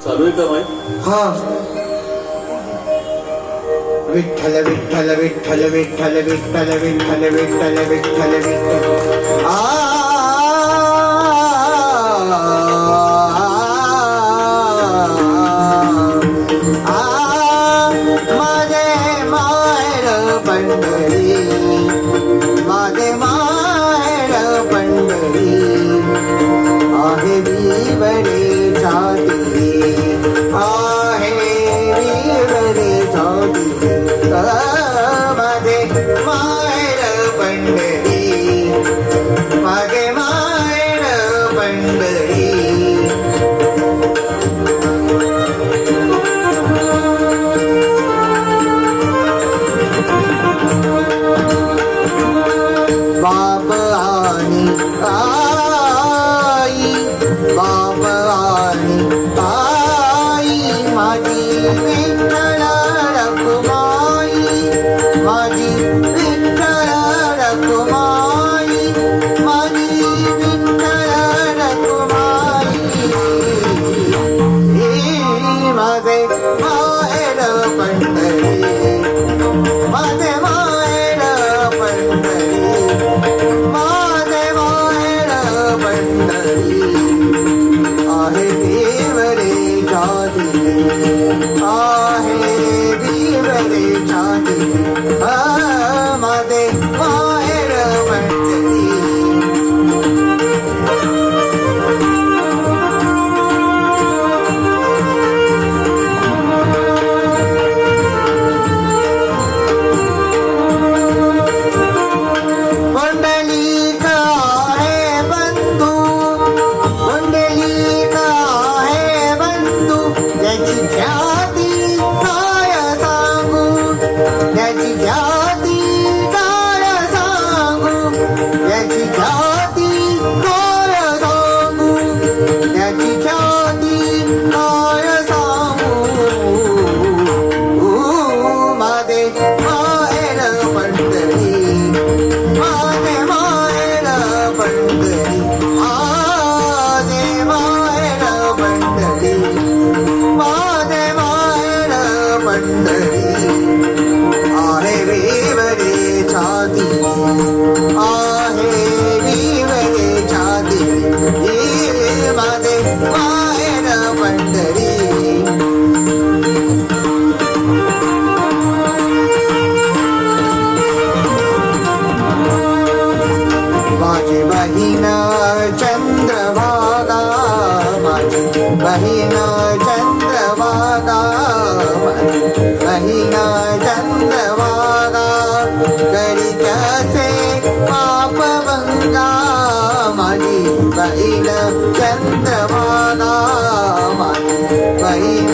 चालू आहे का माई? हा. विठ्ठल विठ्ठल विठ्ठल विठ्ठल विठ्ठल विठ्ठल विठ्ठल विठ्ठल विठ्ठल माझे माहेर पंढरी, माझे माहेर पंढरी आहे विवरे छाती, आहे विवरे छाती माझे माहेर पंढरी, माझे माहेर पंढरी. बाप आणि आई, बाप आणि आई माझी विठ्ठल रखुमाई, माझी विठ्ठल रखुमाई, माझी विठ्ठल रखुमाई. माझे माहेर पंढरी, माझे माहेर पंढरी, माझे माहेर पंढरी आहे विवरे छाती, आहे विवरे छाती माझे माहेर पंढरी. पुंडलिक आहे बंधू, पुंडलिक आहे बंधू, त्याची ख्याती काय सांगू, त्याची ख्याती काय सांगू, त्याची ख्याती काय सांगू, त्याची ख्याती काय सांगू. माझे माहेर पंढरी, माझे माहेर पंढरी, माझे माहेर पंढरी, माझे माहेर पंढरी आहे विवरे छाती, आहे विवरे छाती माझे माहेर पंढरी. माझी बहीण चंद्रभागा, माझी बहीण चंद्रभागा, माझी बहीण चंद्रभागा करीत्याचे पापभंगा, माझी बहीण चंद्रभागा, माझी बहीण